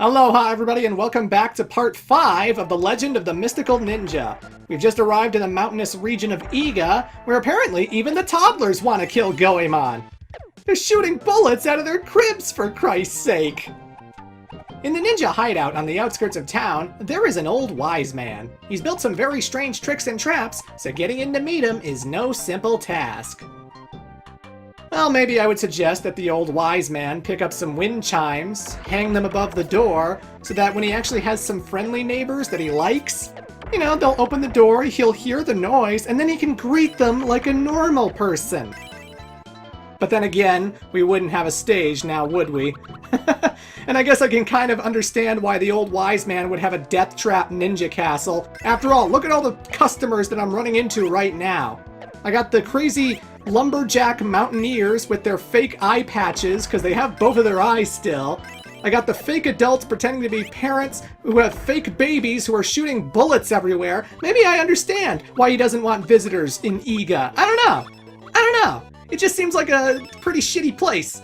Aloha everybody and welcome back to part 5 of The Legend of the Mystical Ninja. We've just arrived in the mountainous region of Iga, where apparently even the toddlers want to kill Goemon. They're shooting bullets out of their cribs, for Christ's sake! In the ninja hideout on the outskirts of town, there is an old wise man. He's built some very strange tricks and traps, so getting in to meet him is no simple task. Well, maybe I would suggest that the old wise man pick up some wind chimes, hang them above the door, so that when he actually has some friendly neighbors that he likes, you know, they'll open the door, he'll hear the noise, and then he can greet them like a normal person. But then again, we wouldn't have a stage now, would we? And I guess I can kind of understand why the old wise man would have a death trap ninja castle. After all, look at all the customers that I'm running into right now. I got the crazy lumberjack mountaineers with their fake eye patches because they have both of their eyes still. I got the fake adults pretending to be parents who have fake babies who are shooting bullets everywhere. Maybe I understand why he doesn't want visitors in Iga. I don't know. It just seems like a pretty shitty place.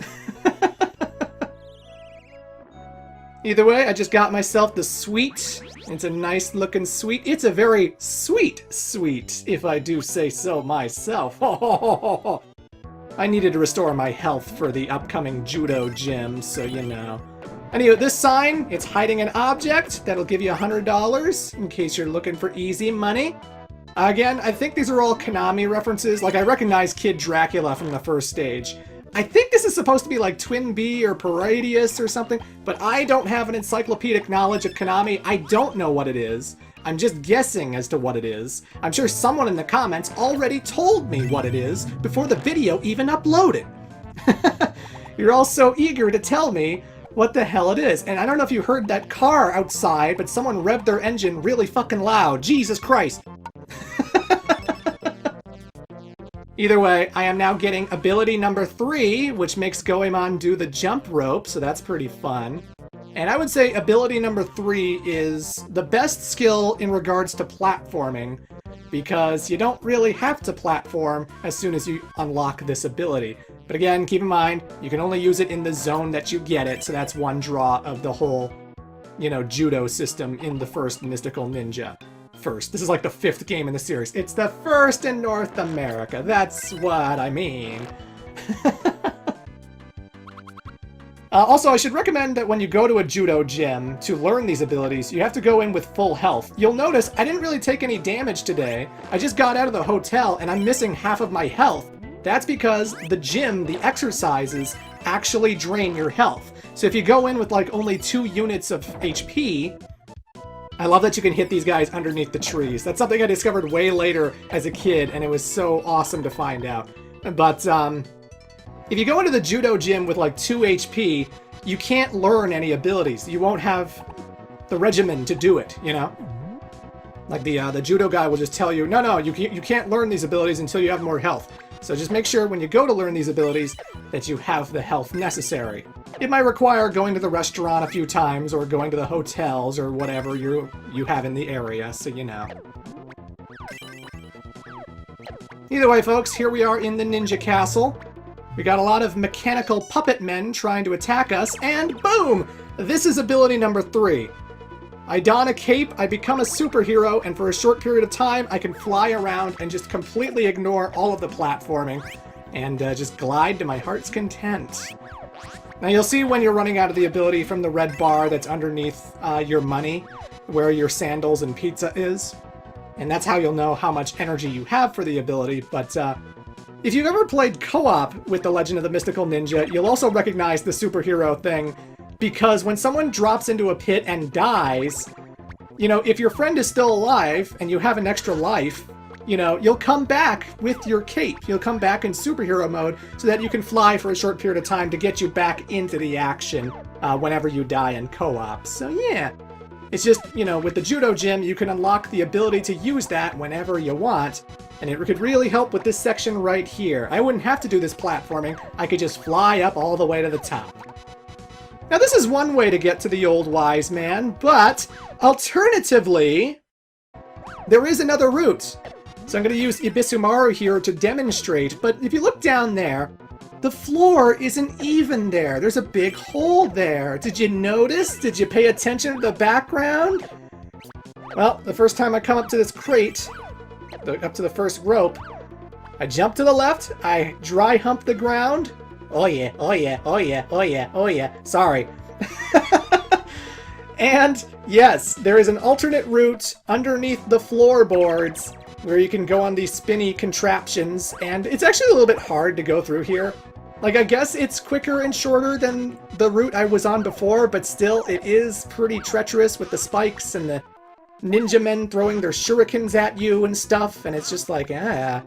Either way, I just got myself the sweet. It's a nice looking sweet. It's a very sweet sweet, if I do say so myself. I needed to restore my health for the upcoming judo gym, so you know. Anyway, this sign, it's hiding an object that'll give you $100 in case you're looking for easy money. Again, I think these are all Konami references. Like, I recognize Kid Dracula from the first stage. I think this is supposed to be like Twin B or Paradius or something, but I don't have an encyclopedic knowledge of Konami. I don't know what it is. I'm just guessing as to what it is. I'm sure someone in the comments already told me what it is before the video even uploaded. You're all so eager to tell me what the hell it is. And I don't know if you heard that car outside, but someone revved their engine really fucking loud. Jesus Christ. Either way, I am now getting ability number 3, which makes Goemon do the jump rope, so that's pretty fun. And I would say ability number 3 is the best skill in regards to platforming, because you don't really have to platform as soon as you unlock this ability. But again, keep in mind, you can only use it in the zone that you get it, so that's one draw of the whole, you know, judo system in the first Mystical Ninja. This is like the 5th game in the series. It's the first in North America. That's what I mean. Also, I should recommend that when you go to a judo gym to learn these abilities, you have to go in with full health. You'll notice I didn't really take any damage today. I just got out of the hotel and I'm missing half of my health. That's because the gym, the exercises, actually drain your health. So if you go in with like only 2 units of HP, I love that you can hit these guys underneath the trees. That's something I discovered way later as a kid, and it was so awesome to find out. But if you go into the judo gym with like 2 HP, you can't learn any abilities. You won't have the regimen to do it, you know? Like the judo guy will just tell you, no, you can't learn these abilities until you have more health. So just make sure when you go to learn these abilities that you have the health necessary. It might require going to the restaurant a few times or going to the hotels or whatever you have in the area, so you know. Either way, folks, here we are in the ninja castle. We got a lot of mechanical puppet men trying to attack us, and boom! This is ability number 3. I don a cape, I become a superhero, and for a short period of time, I can fly around and just completely ignore all of the platforming and just glide to my heart's content. Now you'll see when you're running out of the ability from the red bar that's underneath your money, where your sandals and pizza is. And that's how you'll know how much energy you have for the ability, but if you've ever played co-op with The Legend of the Mystical Ninja, you'll also recognize the superhero thing, because when someone drops into a pit and dies, you know, if your friend is still alive and you have an extra life, you know, you'll come back with your cape. You'll come back in superhero mode so that you can fly for a short period of time to get you back into the action whenever you die in co-op. So yeah, it's just, you know, with the judo gym, you can unlock the ability to use that whenever you want, and it could really help with this section right here. I wouldn't have to do this platforming. I could just fly up all the way to the top. Now this is one way to get to the old wise man, but alternatively, there is another route. So I'm going to use Ibisumaru here to demonstrate, but if you look down there, The floor isn't even there. There's a big hole there. Did you notice? Did you pay attention to the background? Well, the first time I come up to this crate, up to the first rope, I jump to the left, I dry hump the ground. Oh yeah, oh yeah, oh yeah, oh yeah, oh yeah. Sorry. And yes, there is an alternate route underneath the floorboards where you can go on these spinny contraptions, and it's actually a little bit hard to go through here. Like, I guess it's quicker and shorter than the route I was on before, but still, it is pretty treacherous with the spikes and the ninja men throwing their shurikens at you and stuff, and it's just like, ah.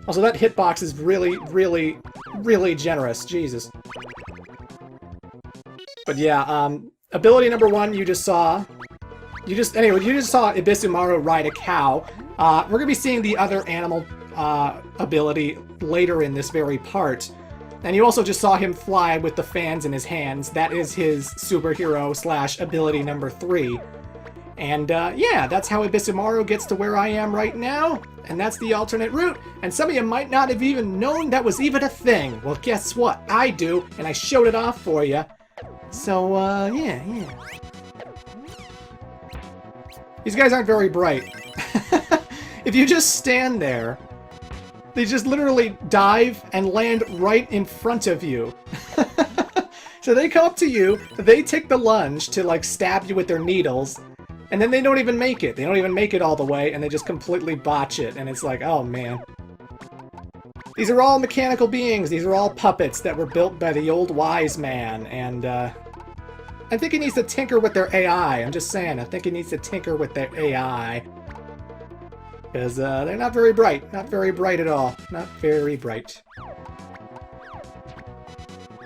Also, that hitbox is really, really, really generous. Jesus. But yeah, ability number 1 you just saw. You just saw Ibisumaru ride a cow. We're going to be seeing the other animal ability later in this very part. And you also just saw him fly with the fans in his hands. That is his superhero / ability number 3. And yeah, that's how Ibisumaru gets to where I am right now. And that's the alternate route. And some of you might not have even known that was even a thing. Well, guess what? I do, and I showed it off for you. So, yeah. These guys aren't very bright. If you just stand there, they just literally dive and land right in front of you. So they come up to you, they take the lunge to like stab you with their needles, and then they don't even make it. They don't even make it all the way, and they just completely botch it, and it's like, oh man. These are all mechanical beings. These are all puppets that were built by the old wise man, and I think he needs to tinker with their AI. I'm just saying, I think he needs to tinker with their AI. Because they're not very bright. Not very bright at all. Not very bright.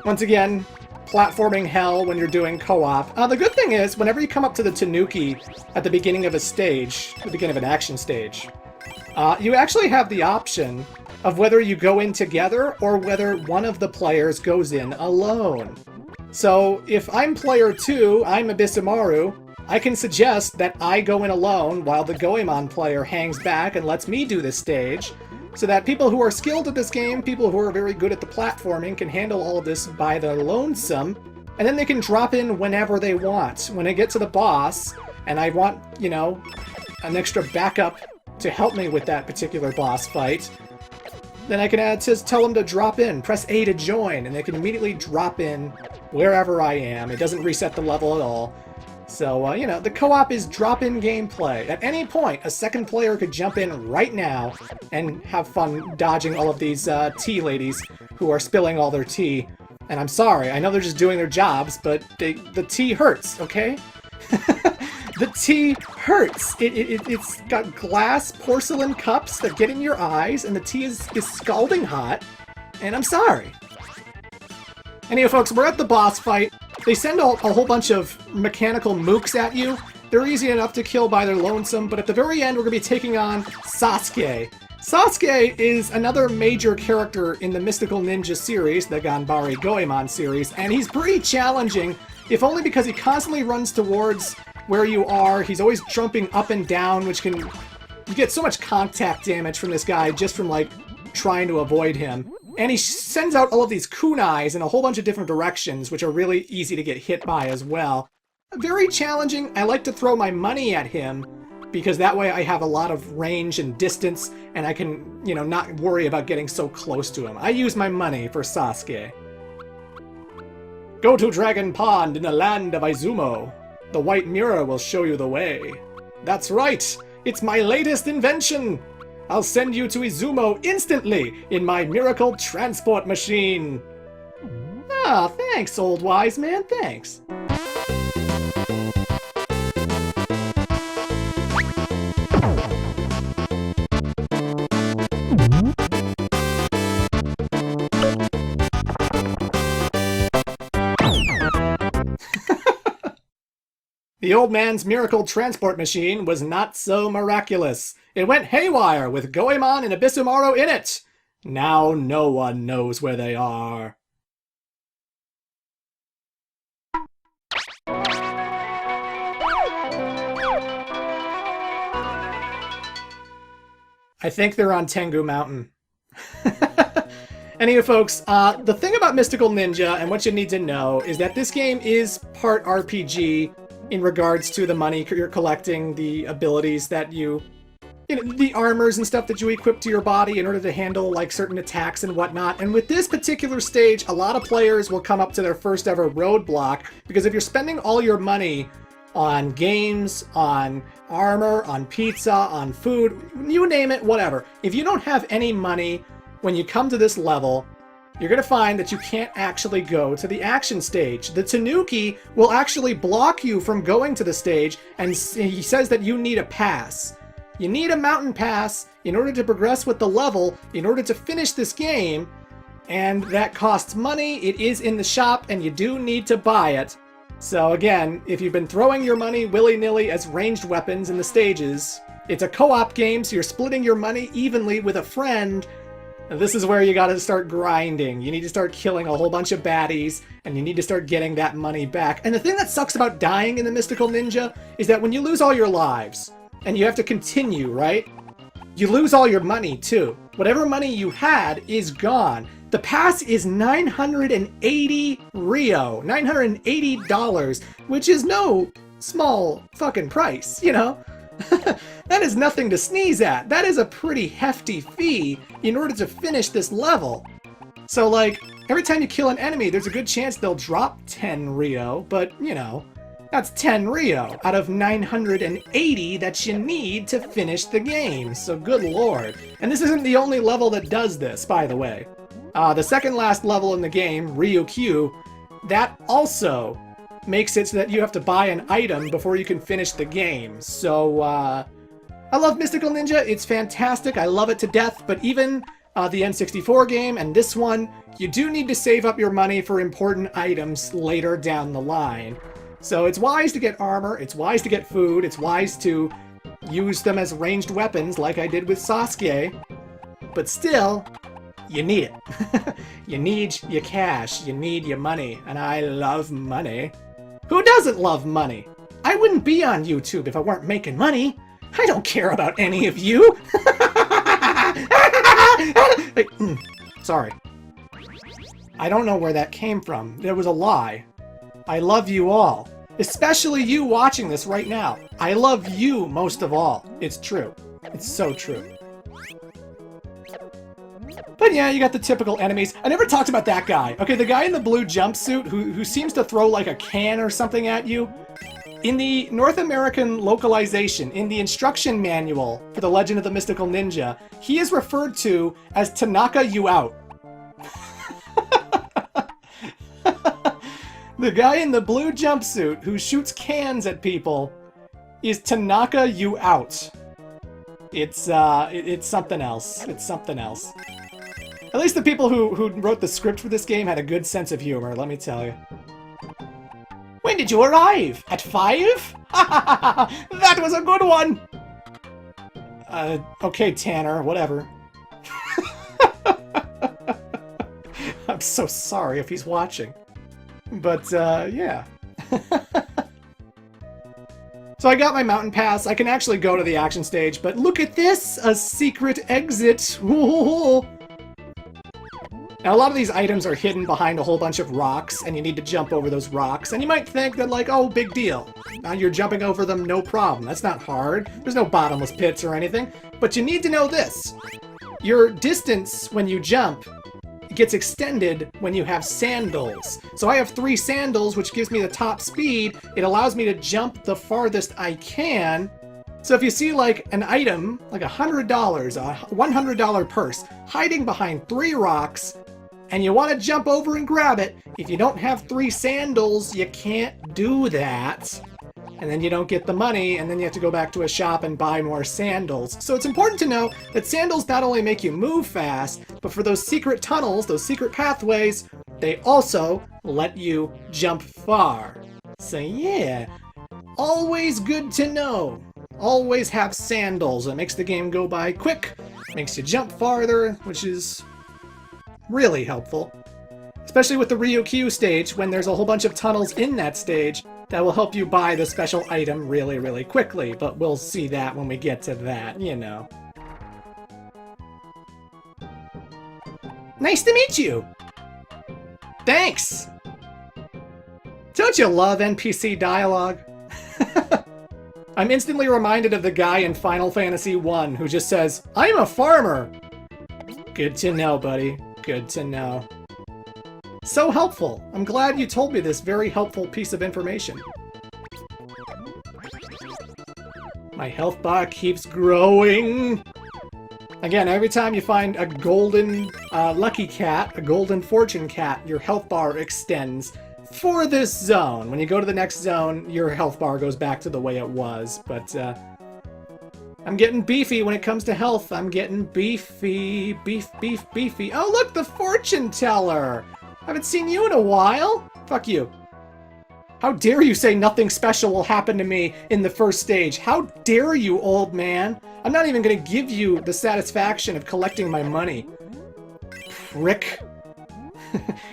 Once again, platforming hell when you're doing co-op. The good thing is, whenever you come up to the Tanuki at the beginning of a stage, the beginning of an action stage, you actually have the option of whether you go in together or whether one of the players goes in alone. So, if I'm player 2, I'm Ibisumaru, I can suggest that I go in alone while the Goemon player hangs back and lets me do this stage, so that people who are skilled at this game, people who are very good at the platforming, can handle all of this by their lonesome, and then they can drop in whenever they want. When I get to the boss, and I want, you know, an extra backup to help me with that particular boss fight, then I can just tell them to drop in, press A to join, and they can immediately drop in wherever I am. It doesn't reset the level at all. So, you know, the co-op is drop-in gameplay. At any point, a second player could jump in right now and have fun dodging all of these tea ladies who are spilling all their tea. And I'm sorry, I know they're just doing their jobs, but the tea hurts, okay? The tea hurts. It's got glass porcelain cups that get in your eyes, and the tea is scalding hot, and I'm sorry. Anyway, folks, we're at the boss fight. They send a whole bunch of mechanical mooks at you. They're easy enough to kill by their lonesome, but at the very end, we're going to be taking on Sasuke. Sasuke is another major character in the Mystical Ninja series, the Ganbare Goemon series, and he's pretty challenging, if only because he constantly runs towards where you are. He's always jumping up and down, which can... You get so much contact damage from this guy just from, like, trying to avoid him. And he sends out all of these kunais in a whole bunch of different directions, which are really easy to get hit by as well. Very challenging. I like to throw my money at him, because that way I have a lot of range and distance, and I can, you know, not worry about getting so close to him. I use my money for Sasuke. Go to Dragon Pond in the land of Izumo. The white mirror will show you the way. That's right! It's my latest invention! I'll send you to Izumo instantly in my miracle transport machine! Ah, thanks, old wise man, thanks. The old man's miracle transport machine was not so miraculous. It went haywire with Goemon and Ibisumaru in it. Now no one knows where they are. I think they're on Tengu Mountain. Anyway, folks, the thing about Mystical Ninja and what you need to know is that this game is part RPG in regards to the money you're collecting, the abilities that you know, the armors and stuff that you equip to your body in order to handle like certain attacks and whatnot. And with this particular stage, a lot of players will come up to their first ever roadblock, because if you're spending all your money on games, on armor, on pizza, on food, you name it, whatever. If you don't have any money when you come to this level, you're going to find that you can't actually go to the action stage. The Tanuki will actually block you from going to the stage, and he says that you need a pass. You need a mountain pass in order to progress with the level, in order to finish this game, and that costs money. It is in the shop, and you do need to buy it. So again, if you've been throwing your money willy-nilly as ranged weapons in the stages, it's a co-op game, so you're splitting your money evenly with a friend. This is where you gotta start grinding. You need to start killing a whole bunch of baddies, and you need to start getting that money back. And the thing that sucks about dying in the Mystical Ninja is that when you lose all your lives, and you have to continue, right? You lose all your money, too. Whatever money you had is gone. The pass is 980 Rio, $980, which is no small fucking price, you know? That is nothing to sneeze at. That is a pretty hefty fee in order to finish this level. So, like, every time you kill an enemy, there's a good chance they'll drop 10 Rio, but, you know, that's 10 Rio out of 980 that you need to finish the game, so good lord. And this isn't the only level that does this, by the way. The second last level in the game, Ryukyu, that also makes it so that you have to buy an item before you can finish the game. So, I love Mystical Ninja, it's fantastic, I love it to death, but even the N64 game and this one, you do need to save up your money for important items later down the line. So it's wise to get armor, it's wise to get food, it's wise to use them as ranged weapons like I did with Sasuke, but still, you need it. You need your cash, you need your money, and I love money. Who doesn't love money? I wouldn't be on YouTube if I weren't making money. I don't care about any of you. Hey, sorry. I don't know where that came from. There was a lie. I love you all. Especially you watching this right now. I love you most of all. It's true. It's so true. But yeah, you got the typical enemies. I never talked about that guy. Okay, the guy in the blue jumpsuit who seems to throw like a can or something at you. In the North American localization, in the instruction manual for The Legend of the Mystical Ninja, he is referred to as Tanaka You Out. The guy in the blue jumpsuit who shoots cans at people is Tanaka You Out. It's something else. It's something else. At least the people who wrote the script for this game had a good sense of humor, let me tell you. When did you arrive? At 5? That was a good one! Okay, Tanner, whatever. I'm so sorry if he's watching. But, yeah. So I got my mountain pass. I can actually go to the action stage, but look at this! A secret exit! Ooh. Now, a lot of these items are hidden behind a whole bunch of rocks, and you need to jump over those rocks. And you might think that, like, oh, big deal. Now you're jumping over them, no problem. That's not hard. There's no bottomless pits or anything. But you need to know this. Your distance when you jump gets extended when you have sandals. So I have 3 sandals, which gives me the top speed. It allows me to jump the farthest I can. So if you see like an item, like $100, a $100 purse, hiding behind 3 rocks, and you want to jump over and grab it, if you don't have 3 sandals, you can't do that. And then you don't get the money, and then you have to go back to a shop and buy more sandals. So it's important to know that sandals not only make you move fast, but for those secret tunnels, those secret pathways, they also let you jump far. So yeah, always good to know. Always have sandals. It makes the game go by quick, makes you jump farther, which is really helpful. Especially with the Ryukyu stage, when there's a whole bunch of tunnels in that stage that will help you buy the special item really, really quickly. But we'll see that when we get to that, you know. Nice to meet you! Thanks! Don't you love NPC dialogue? I'm instantly reminded of the guy in Final Fantasy I who just says, I'm a farmer! Good to know, buddy. Good to know. So helpful. I'm glad you told me this very helpful piece of information. My health bar keeps growing! Again, every time you find a golden lucky cat, a golden fortune cat, your health bar extends for this zone. When you go to the next zone, your health bar goes back to the way it was. But I'm getting beefy when it comes to health. I'm getting beefy. Beefy. Oh, look, the fortune teller! Haven't seen you in a while. Fuck you. How dare you say nothing special will happen to me in the first stage? How dare you, old man? I'm not even gonna give you the satisfaction of collecting my money. Prick.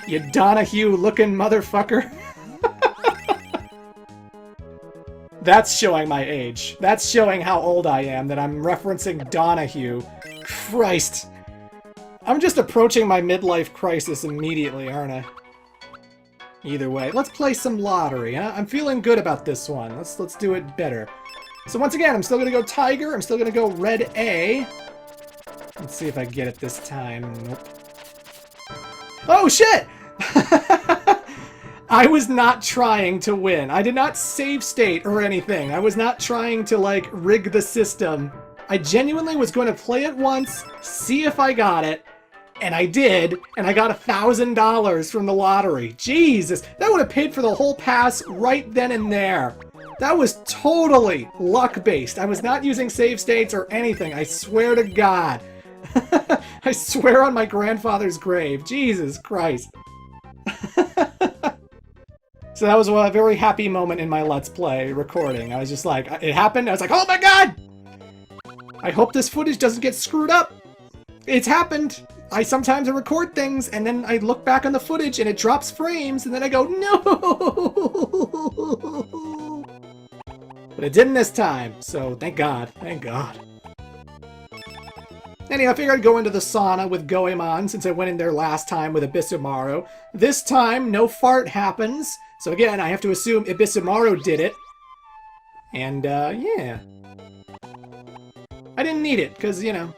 You Donahue-looking motherfucker. That's showing my age. That's showing how old I am, that I'm referencing Donahue. Christ. I'm just approaching my midlife crisis immediately, aren't I? Either way, let's play some lottery, huh? I'm feeling good about this one. Let's do it better. So once again, I'm still gonna go Tiger. I'm still gonna go Red A. Let's see if I get it this time. Nope. Oh shit! I was not trying to win. I did not save state or anything. I was not trying to, like, rig the system. I genuinely was going to play it once, see if I got it, and I did, and I got $1,000 from the lottery. Jesus, that would have paid for the whole pass right then and there. That was totally luck-based. I was not using save states or anything, I swear to God. I swear on my grandfather's grave. Jesus Christ. So that was a very happy moment in my Let's Play recording. I was just like, it happened, I was like, oh my God! I hope this footage doesn't get screwed up. It's happened. I sometimes record things and then I look back on the footage and it drops frames and then I go, no! But it didn't this time, so thank God. Thank God. Anyway, I figured I'd go into the sauna with Goemon since I went in there last time with Abisumaru. This time, no fart happens. So again, I have to assume Abisumaru did it. And, yeah. I didn't need it, because, you know,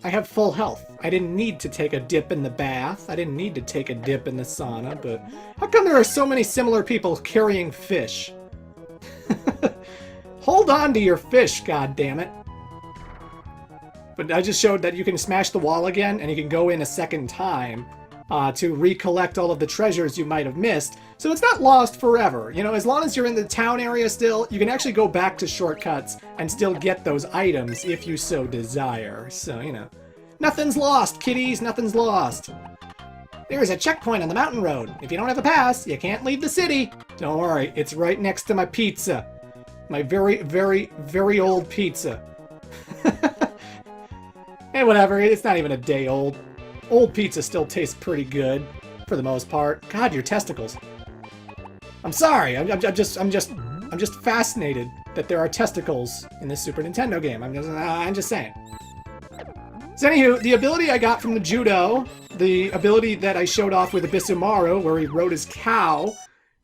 I have full health. I didn't need to take a dip in the bath. I didn't need to take a dip in the sauna, but how come there are so many similar people carrying fish? Hold on to your fish, goddammit. But I just showed that you can smash the wall again, and you can go in a second time to recollect all of the treasures you might have missed. So it's not lost forever. You know, as long as you're in the town area still, you can actually go back to shortcuts and still get those items if you so desire. So, you know, nothing's lost, kiddies, nothing's lost. There's a checkpoint on the mountain road. If you don't have a pass, you can't leave the city. Don't worry, it's right next to my pizza. My very, very, very old pizza. And whatever, it's not even a day old. Old pizza still tastes pretty good, for the most part. God, your testicles. I'm sorry, I'm just fascinated that there are testicles in this Super Nintendo game. I'm just saying. So anywho, the ability I got from the judo, the ability that I showed off with Abisumaru, where he rode his cow,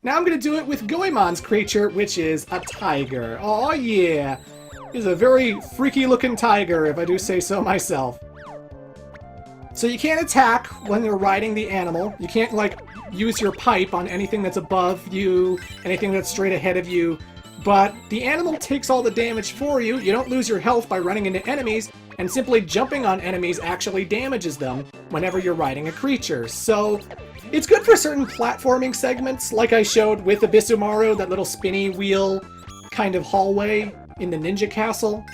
now I'm gonna do it with Goemon's creature, which is a tiger. Oh yeah! He's a very freaky looking tiger, if I do say so myself. So you can't attack when you're riding the animal. You can't, like, use your pipe on anything that's above you, anything that's straight ahead of you. But the animal takes all the damage for you. You don't lose your health by running into enemies, and simply jumping on enemies actually damages them whenever you're riding a creature. So it's good for certain platforming segments, like I showed with Abisumaru, that little spinny wheel kind of hallway in the ninja castle,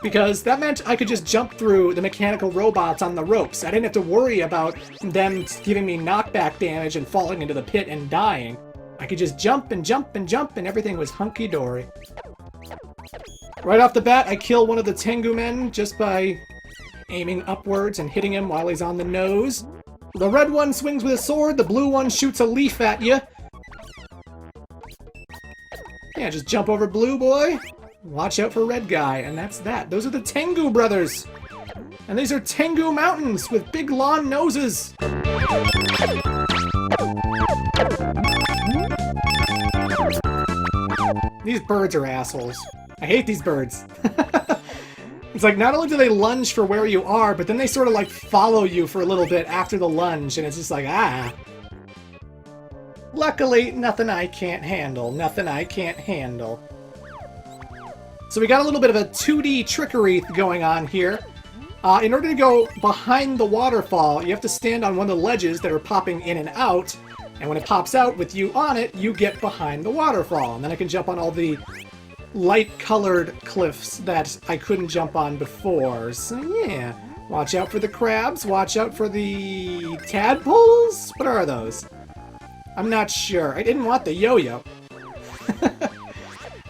because that meant I could just jump through the mechanical robots on the ropes. I didn't have to worry about them giving me knockback damage and falling into the pit and dying. I could just jump and jump and jump and everything was hunky-dory. Right off the bat, I kill one of the Tengu men just by aiming upwards and hitting him while he's on the nose. The red one swings with a sword, the blue one shoots a leaf at you. Yeah, just jump over blue boy. Watch out for red guy, and that's that. Those are the Tengu Brothers. And these are Tengu mountains with big long noses. These birds are assholes. I hate these birds. It's like, not only do they lunge for where you are, but then they sort of like follow you for a little bit after the lunge, and it's just like, ah. Luckily, nothing I can't handle. Nothing I can't handle. So we got a little bit of a 2D trickery going on here. In order to go behind the waterfall, you have to stand on one of the ledges that are popping in and out, and when it pops out with you on it, you get behind the waterfall. And then I can jump on all the light-colored cliffs that I couldn't jump on before. So yeah, watch out for the crabs, watch out for the tadpoles? What are those? I'm not sure. I didn't want the yo-yo.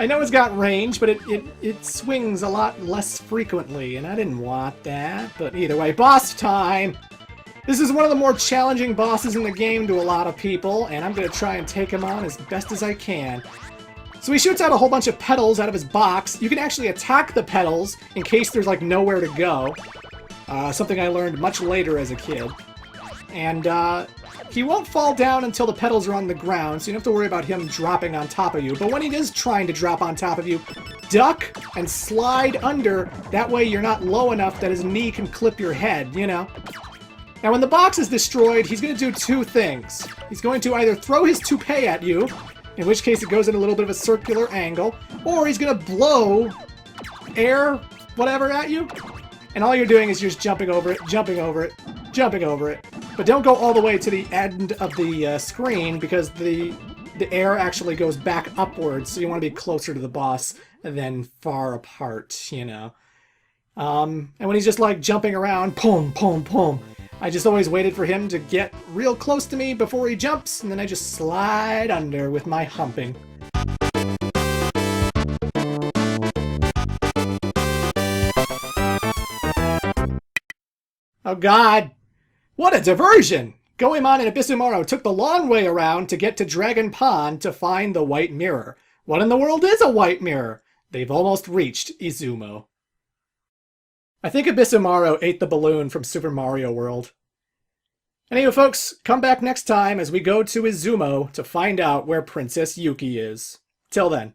I know it's got range, but it swings a lot less frequently, and I didn't want that. But either way, boss time! This is one of the more challenging bosses in the game to a lot of people, and I'm going to try and take him on as best as I can. So he shoots out a whole bunch of petals out of his box. You can actually attack the petals in case there's like nowhere to go. Something I learned much later as a kid. And he won't fall down until the petals are on the ground, so you don't have to worry about him dropping on top of you. But when he is trying to drop on top of you, duck and slide under. That way you're not low enough that his knee can clip your head, you know? Now when the box is destroyed, he's going to do two things. He's going to either throw his toupee at you, in which case it goes in a little bit of a circular angle, or he's going to blow air whatever at you, and all you're doing is just jumping over it, jumping over it, jumping over it. But don't go all the way to the end of the screen, because the air actually goes back upwards, so you want to be closer to the boss than far apart, you know. And when he's just like jumping around, pum, pum, pum, I just always waited for him to get real close to me before he jumps, and then I just slide under with my humping. Oh god! What a diversion! Goemon and Abyssumaru took the long way around to get to Dragon Pond to find the White Mirror. What in the world is a White Mirror? They've almost reached Izumo. I think Abyssumaru ate the balloon from Super Mario World. Anyway, folks, come back next time as we go to Izumo to find out where Princess Yuki is. Till then.